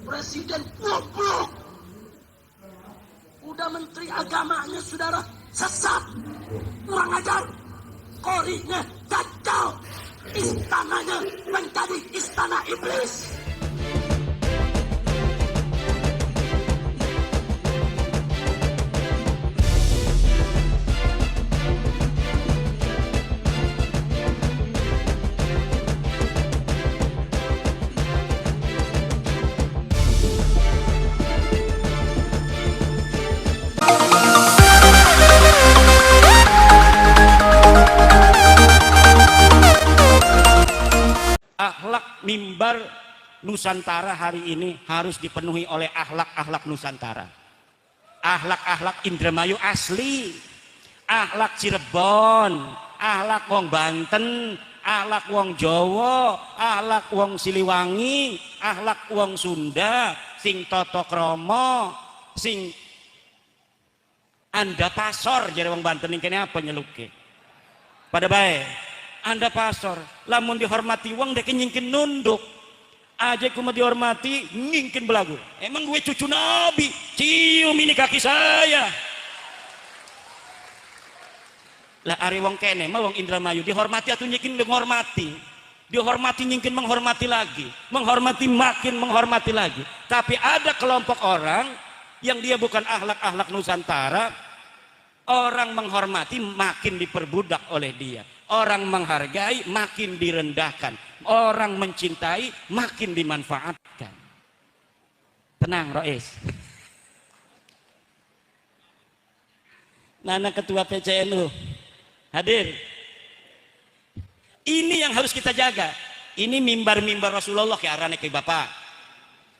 Presiden goblok. Udah menteri agamanya saudara sesat, kurang ajar, korinya gagal, istananya menjadi istana iblis. Akhlak mimbar Nusantara hari ini harus dipenuhi oleh akhlak-akhlak Nusantara. Akhlak-akhlak Indramayu asli, akhlak Cirebon, akhlak wong Banten, akhlak wong Jawa, akhlak wong Siliwangi, akhlak wong Sunda, sing tata krama, sing anda pasor jadi wong Banten ini kene apa nyeluke. Pada baik. Anda pasor, lamun dihormati wong dek nyingkin nunduk, aja kuma dihormati nyingkin belagu. Emang gue cucu Nabi, cium ini kaki saya. Lah ari wong kene mah wong Indramayu dihormati atau nyingkin menghormati, dihormati nyingkin menghormati lagi, menghormati makin menghormati lagi. Tapi ada kelompok orang yang dia bukan akhlak-akhlak Nusantara, orang menghormati makin diperbudak oleh dia. Orang menghargai makin direndahkan, orang mencintai makin dimanfaatkan. Tenang Rois. Nana ketua PCNU hadir. Ini yang harus kita jaga. Ini mimbar-mimbar Rasulullah ke arane ke Bapak.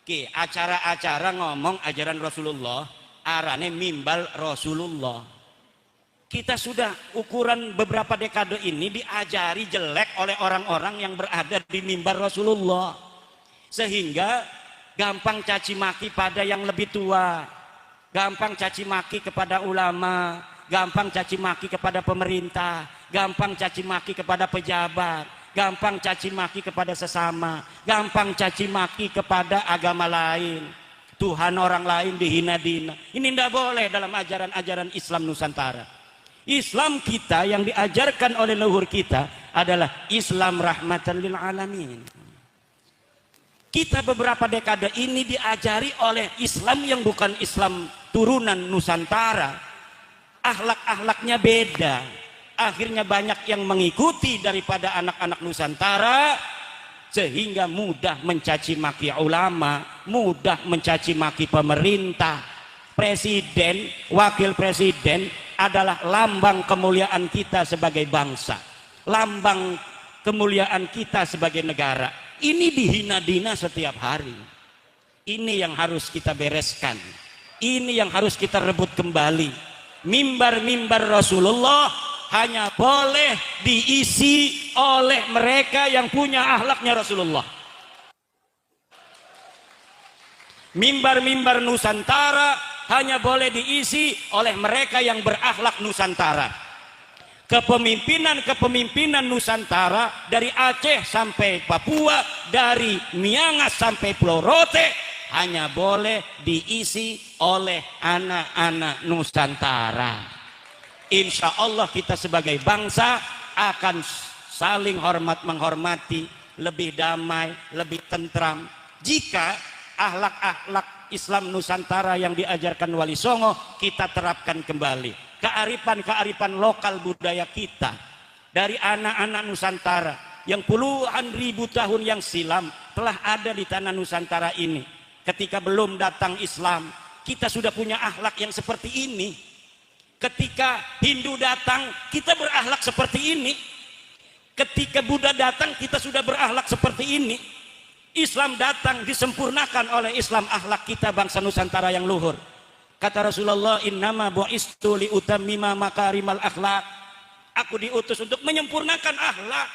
Ki acara-acara ngomong ajaran Rasulullah, arane mimbar Rasulullah. Kita sudah ukuran beberapa dekade ini diajari jelek oleh orang-orang yang berada di mimbar Rasulullah, sehingga gampang caci maki pada yang lebih tua, gampang caci maki kepada ulama, gampang caci maki kepada pemerintah, gampang caci maki kepada pejabat, gampang caci maki kepada sesama, gampang caci maki kepada agama lain, Tuhan orang lain dihina-dina. Ini tidak boleh dalam ajaran-ajaran Islam Nusantara. Islam kita yang diajarkan oleh leluhur kita adalah Islam rahmatan lil alamin. Kita beberapa dekade ini diajari oleh Islam yang bukan Islam turunan Nusantara. Akhlak-akhlaknya beda. Akhirnya banyak yang mengikuti daripada anak-anak Nusantara, sehingga mudah mencaci maki ulama, mudah mencaci maki pemerintah. Presiden, wakil presiden adalah lambang kemuliaan kita sebagai bangsa, lambang kemuliaan kita sebagai negara. Ini dihina-dina setiap hari. Ini yang harus kita bereskan, ini yang harus kita rebut kembali. Mimbar-mimbar Rasulullah hanya boleh diisi oleh mereka yang punya akhlaknya Rasulullah. Mimbar-mimbar Nusantara hanya boleh diisi oleh mereka yang berakhlak Nusantara. Kepemimpinan Nusantara dari Aceh sampai Papua, dari Miangas sampai Pulau Rote hanya boleh diisi oleh anak-anak Nusantara. Insya Allah kita sebagai bangsa akan saling hormat menghormati, lebih damai, lebih tentram jika akhlak-akhlak Islam Nusantara yang diajarkan Wali Songo kita terapkan kembali. Kearifan-kearifan lokal budaya kita dari anak-anak Nusantara yang puluhan ribu tahun yang silam telah ada di tanah Nusantara ini. Ketika belum datang Islam, kita sudah punya akhlak yang seperti ini. Ketika Hindu datang, kita berakhlak seperti ini. Ketika Buddha datang, kita sudah berakhlak seperti ini. Islam datang disempurnakan oleh Islam akhlak kita bangsa Nusantara yang luhur. Kata Rasulullah, innama bu'istu liutammima makarimal akhlak. Aku diutus untuk menyempurnakan akhlak.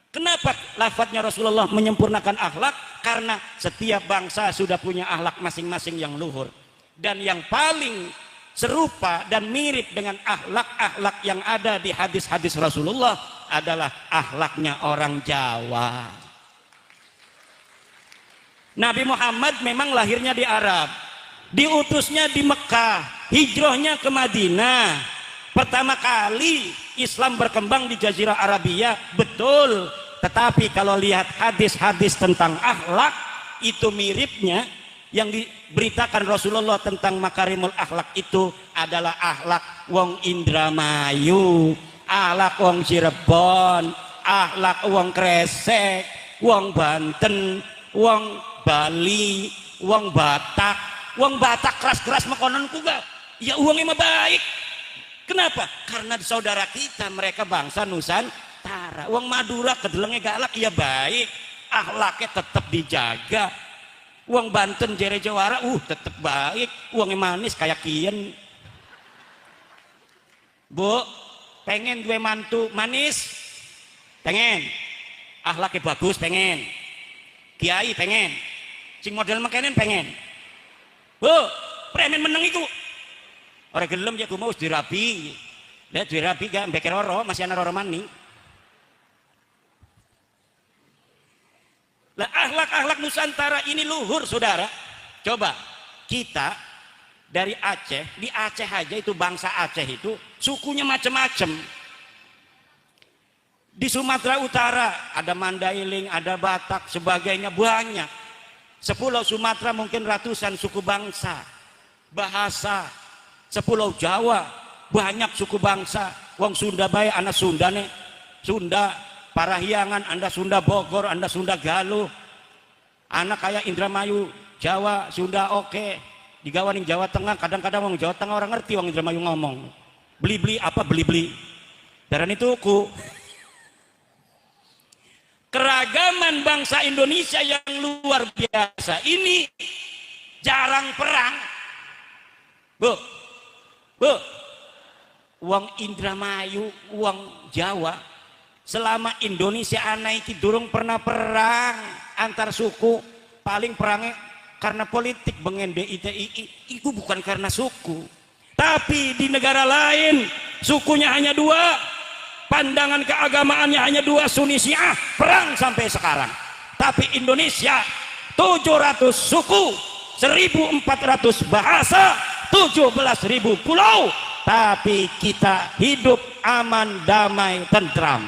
Kenapa lafadznya Rasulullah menyempurnakan akhlak? Karena setiap bangsa sudah punya akhlak masing-masing yang luhur. Dan yang paling serupa dan mirip dengan akhlak-akhlak yang ada di hadis-hadis Rasulullah adalah akhlaknya orang Jawa. Nabi Muhammad memang lahirnya di Arab, diutusnya di Mekah, hijrahnya ke Madinah. Pertama kali Islam berkembang di Jazirah Arabia, betul. Tetapi kalau lihat hadis-hadis tentang akhlak, itu miripnya yang diberitakan Rasulullah tentang makarimul akhlak itu adalah akhlak wong Indramayu, akhlak wong Cirebon, akhlak wong Kresek, wong Banten, wong Bali, wong Batak. Wong Batak keras-keras makonan kuga, ya uangnya mah baik. Kenapa? Karena saudara kita, mereka bangsa Nusantara. Wong Madura kedelengnya galak, ya baik, akhlaknya tetap dijaga. Wong Banten jere Jawara, tetap baik, uangnya manis kayak kian. Bu, pengen dua mantu manis? Pengen. Akhlaknya bagus, pengen. Kiai pengen. Sing model makanan pengen. Bu, premen meneng iku. Orang gelem ya mau dirapi. Lihat dirapi gak mbek roro, masih ana roro maning. Lah akhlak-akhlak Nusantara ini luhur, saudara. Coba kita dari Aceh, di Aceh aja itu bangsa Aceh itu sukunya macam-macam. Di Sumatera Utara ada Mandailing, ada Batak, sebagainya banyak. Sepulau Sumatera mungkin ratusan suku bangsa, bahasa. Sepulau Jawa banyak suku bangsa. Wong Sunda bae anak Sunda nih, Sunda Parahyangan, Anda Sunda Bogor, Anda Sunda Galuh. Anak kayak Indramayu, Jawa, Sunda oke. Digawa ning Jawa Tengah, kadang-kadang wong Jawa Tengah orang ngerti wong Indramayu ngomong. Beli-beli apa beli-beli. Darah itu ku. Keragaman bangsa Indonesia yang luar biasa ini jarang perang. Bu, wong Indramayu, wong Jawa, selama Indonesia anak iki durung pernah perang antar suku. Paling perangnya karena politik bengen DITI, itu bukan karena suku. Tapi di negara lain sukunya hanya dua, pandangan keagamaannya hanya dua, Sunni Syiah, perang sampai sekarang. Tapi Indonesia 700 suku, 1400 bahasa, 17.000 pulau, tapi kita hidup aman, damai, tentram.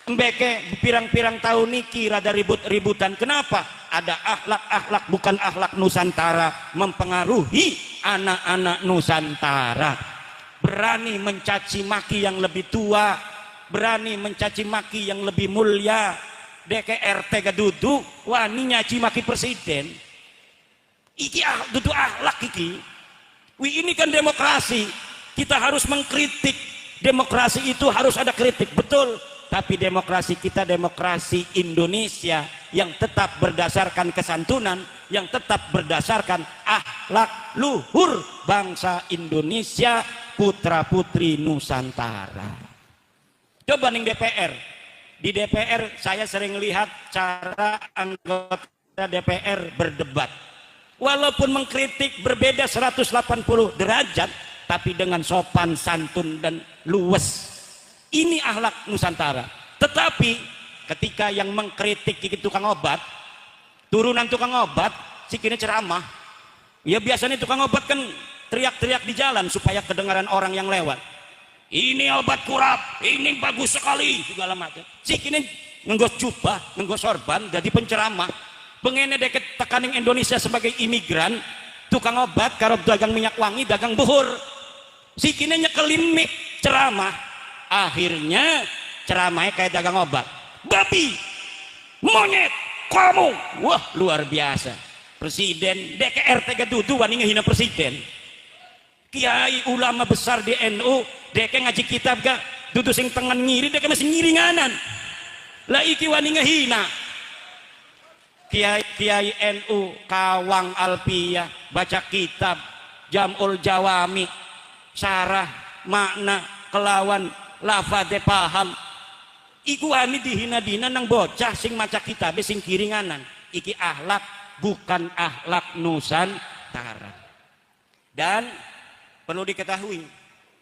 Mbeke pirang-pirang tahun niki rada ribut-ributan. Kenapa? Ada akhlak-akhlak bukan akhlak Nusantara mempengaruhi anak-anak Nusantara. Berani mencaci maki yang lebih tua, berani mencaci maki yang lebih mulia. DKRT gadudu wani nyaci maki presiden. Iki dudu akhlak iki. Ini kan demokrasi. Kita harus mengkritik. Demokrasi itu harus ada kritik, betul. Tapi demokrasi kita demokrasi Indonesia yang tetap berdasarkan kesantunan, yang tetap berdasarkan akhlak luhur bangsa Indonesia, putra putri Nusantara. Coba ning DPR. Di DPR saya sering lihat cara anggota DPR berdebat. Walaupun mengkritik berbeda 180 derajat, tapi dengan sopan, santun, dan luwes. Ini akhlak Nusantara. Tetapi ketika yang mengkritik tukang obat, turunan tukang obat, sikini ceramah. Ya biasanya tukang obat kan teriak-teriak di jalan supaya kedengaran orang yang lewat. Ini obat kurap, ini bagus sekali, segala macam. Sikini ngenggos jubah, ngenggos sorban, jadi penceramah. Bengene deket tekaning Indonesia sebagai imigran, tukang obat, karo dagang minyak wangi, dagang buhur. Sikini nyekelin mik ceramah. Akhirnya ceramahnya kayak dagang obat. Babi, monyet, kamu, wah luar biasa. Presiden DKRT gadudu wani ngehina presiden. Kiai ulama besar di NU, deke ngaji kitab gak dudu sing tengen ngiri, deke masih ngiri nganan. Lah iki wani ngehina. Kiai NU Kawang Alpiyah baca kitab Jamul Jawami, syarah makna kelawan lafadze paham. Iku ani dihina-dina nang bocah sing maca kitab sing kiringanan. Iki akhlak bukan akhlak Nusantara. Dan perlu diketahui,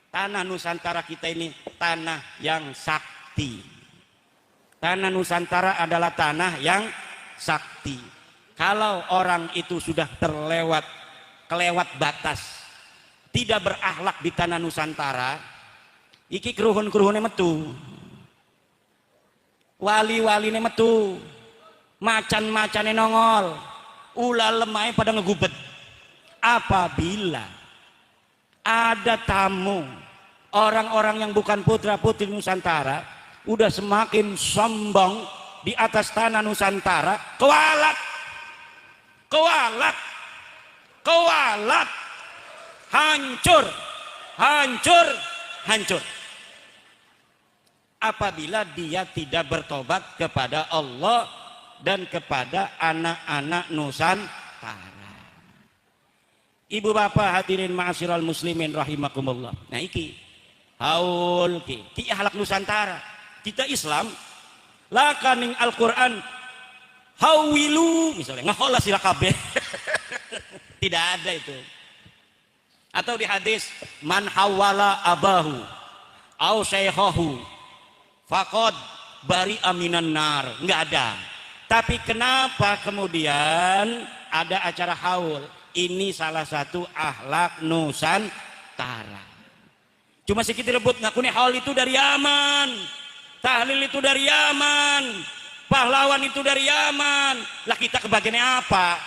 tanah Nusantara kita ini tanah yang sakti. Tanah Nusantara adalah tanah yang sakti. Kalau orang itu sudah kelewat batas, tidak berakhlak di tanah Nusantara, iki keruhun-keruhunnya metu, wali-waline metu, macan-macane nongol, ulah lemai pada ngegubet. Apabila ada tamu orang-orang yang bukan putra-putri Nusantara udah semakin sombong di atas tanah Nusantara, kewalat, hancur. Apabila dia tidak bertobat kepada Allah dan kepada anak-anak Nusantara. Ibu bapak hadirin ma'asyiral muslimin rahimakumullah. Nah iki haul ki ahlak Nusantara. Kita Islam lakaning Al-Qur'an hawilu misalnya ngahola sila kabeh. Tidak ada itu. Atau di hadis man hawala abahu au syekhahu faqad bari aminan nar. Enggak ada. Tapi kenapa kemudian ada acara haul? Ini salah satu akhlak Nusantara. Cuma sedikit rebut ngaku nih haul itu dari Yaman, tahlil itu dari Yaman, pahlawan itu dari Yaman. Lah kita kebagiannya apa?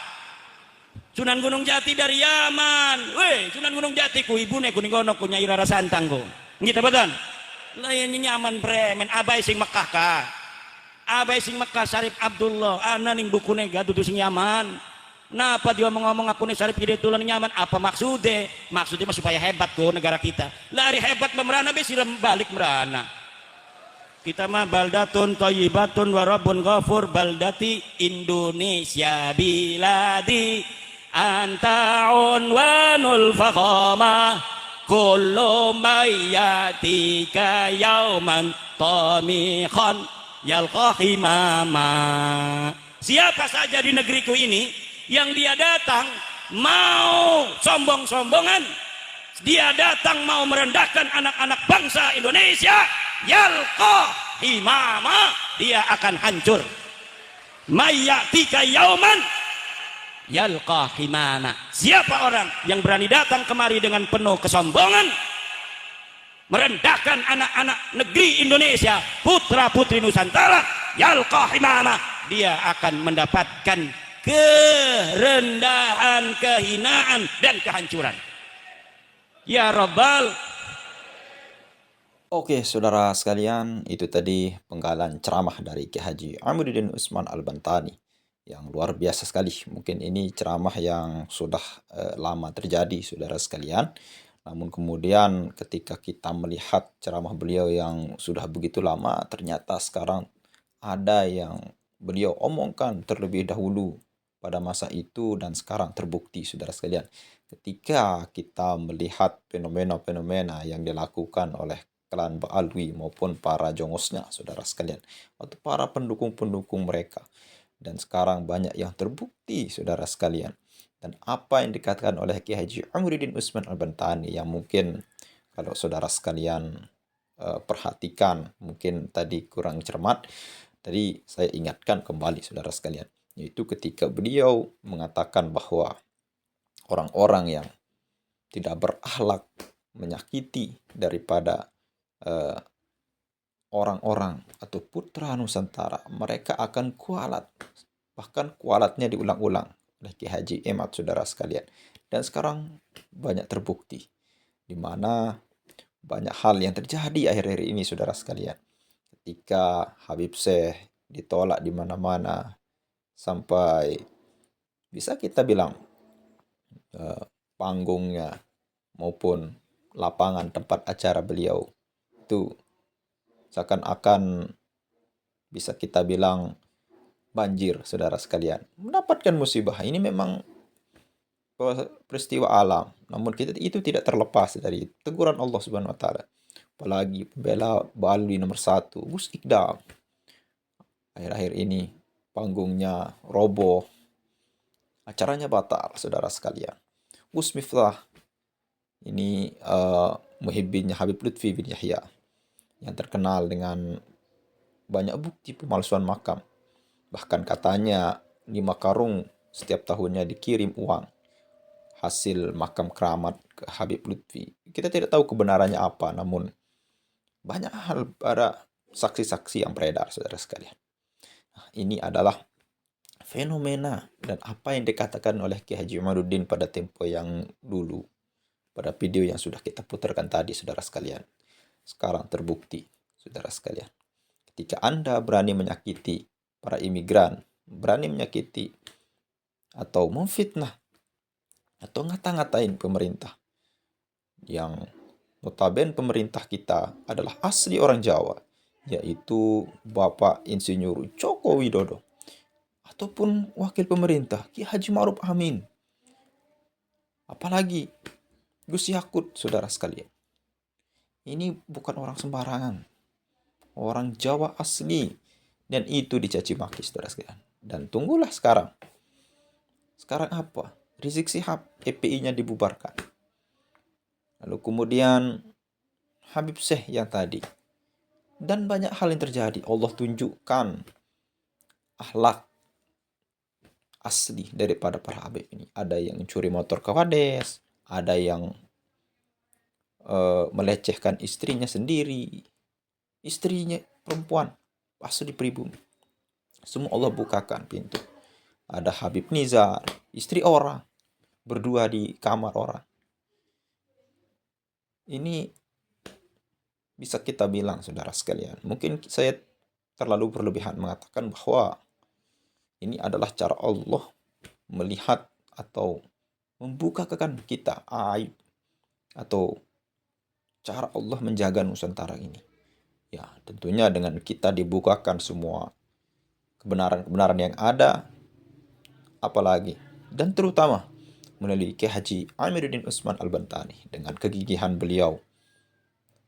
Sunan Gunung Jati dari Yaman. Weh, Sunan Gunung Jati ku ibune ku ningono ku Nyai Rara Santang ku. Gitu betul? Lah ini nyaman premen abai sing Mekah ka. Abai sing Mekah Syarif Abdullah, ana ning bukune gaduh sing Yaman. Napa dia ngomong aku nih Syarif Hidayatullah nyaman? Apa maksudnya? Maksudnya mah supaya hebat kok negara kita. Lari hebat memerana besiram balik merana. Kita mah baldatun thayyibatun wa rabbun ghafur baldati Indonesia biladi anta unwanul fakhama kullu mayyatika yauman tamikhan yalqa himama. Siapa saja di negeriku ini yang dia datang mau sombong-sombongan, dia datang mau merendahkan anak-anak bangsa Indonesia, yalqa himama, dia akan hancur. Mayyatika yauman yalqa himama. Siapa orang yang berani datang kemari dengan penuh kesombongan, merendahkan anak-anak negeri Indonesia, putra-putri Nusantara, yalqa himama, dia akan mendapatkan kerendahan, kehinaan dan kehancuran. Ya Rabbal. Oke, saudara sekalian, itu tadi penggalan ceramah dari Ki Haji Amiruddin Utsman Al-Bantani yang luar biasa sekali. Mungkin ini ceramah yang sudah lama terjadi, saudara sekalian. Namun kemudian ketika kita melihat ceramah beliau yang sudah begitu lama, ternyata sekarang ada yang beliau omongkan terlebih dahulu pada masa itu dan sekarang terbukti, saudara sekalian. Ketika kita melihat fenomena-fenomena yang dilakukan oleh klan Ba'alwi maupun para jongosnya, saudara sekalian, atau para pendukung-pendukung mereka. Dan sekarang banyak yang terbukti, saudara sekalian. Dan apa yang dikatakan oleh Ki Haji Amiruddin Utsman Al-Bantani yang mungkin kalau saudara sekalian perhatikan, mungkin tadi kurang cermat, tadi saya ingatkan kembali, saudara sekalian. Yaitu ketika beliau mengatakan bahwa orang-orang yang tidak berakhlak menyakiti daripada orang-orang atau putra Nusantara, mereka akan kualat. Bahkan kualatnya diulang-ulang oleh Ki Haji Emad, saudara sekalian. Dan sekarang banyak terbukti di mana banyak hal yang terjadi akhir-akhir ini, saudara sekalian. Ketika Habib Syekh ditolak di mana-mana, sampai bisa kita bilang panggungnya maupun lapangan tempat acara beliau itu seakan-akan bisa kita bilang banjir, saudara sekalian, mendapatkan musibah. Ini memang peristiwa alam, namun kita itu tidak terlepas dari teguran Allah Subhanahu wa taala. Apalagi pembela Ba'alwi nomor 1 Gus Ikdam akhir-akhir ini panggungnya roboh, acaranya batal, saudara sekalian. Gus Miftah ini muhibbinnya Habib Lutfi bin Yahya yang terkenal dengan banyak bukti pemalsuan makam. Bahkan katanya 5 karung setiap tahunnya dikirim uang hasil makam keramat ke Habib Lutfi. Kita tidak tahu kebenarannya apa, namun banyak hal pada saksi-saksi yang beredar, saudara sekalian. Nah, ini adalah fenomena dan apa yang dikatakan oleh Ki Haji Umaruddin pada tempo yang dulu, pada video yang sudah kita putarkan tadi, saudara sekalian. Sekarang terbukti, saudara sekalian. Ketika Anda berani menyakiti para imigran, berani menyakiti atau memfitnah atau ngata-ngatain pemerintah, yang notabene pemerintah kita adalah asli orang Jawa, yaitu Bapak Insinyur Joko Widodo, ataupun wakil pemerintah Ki Haji Ma'ruf Amin, apalagi Gus Yakut, saudara sekalian. Ini bukan orang sembarangan, orang Jawa asli, dan itu dicaci maki, saudara sekalian. Dan tunggulah sekarang. Sekarang apa? Rizik Syihab, FPI-nya dibubarkan. Lalu kemudian Habib Syekh yang tadi. Dan banyak hal yang terjadi. Allah tunjukkan akhlak asli daripada para Habib ini. Ada yang curi motor ke Wades, ada yang melecehkan istrinya sendiri, istrinya perempuan asli pribumi. Semua Allah bukakan pintu. Ada Habib Nizar, istri orang, berdua di kamar orang. Ini bisa kita bilang, saudara sekalian, mungkin saya terlalu berlebihan mengatakan bahwa ini adalah cara Allah melihat atau membukakan kita aib, atau cara Allah menjaga Nusantara ini. Ya, tentunya dengan kita dibukakan semua kebenaran-kebenaran yang ada, apalagi dan terutama melalui Ki Haji Amiruddin Utsman Al-Bantani dengan kegigihan beliau.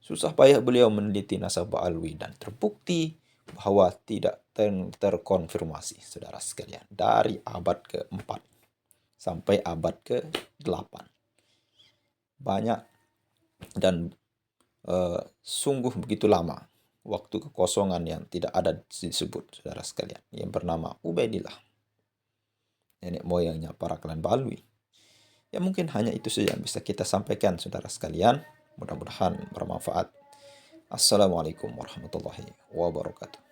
Susah payah beliau meneliti nasabah alwi dan terbukti bahwa tidak terkonfirmasi, saudara sekalian, dari abad ke-4 sampai abad ke-8. Banyak dan sungguh begitu lama waktu kekosongan yang tidak ada disebut, saudara sekalian, yang bernama Ubaidillah, nenek moyangnya para klan Balwi. Ya, mungkin hanya itu saja yang bisa kita sampaikan, saudara sekalian. Mudah-mudahan bermanfaat. Assalamualaikum warahmatullahi wabarakatuh.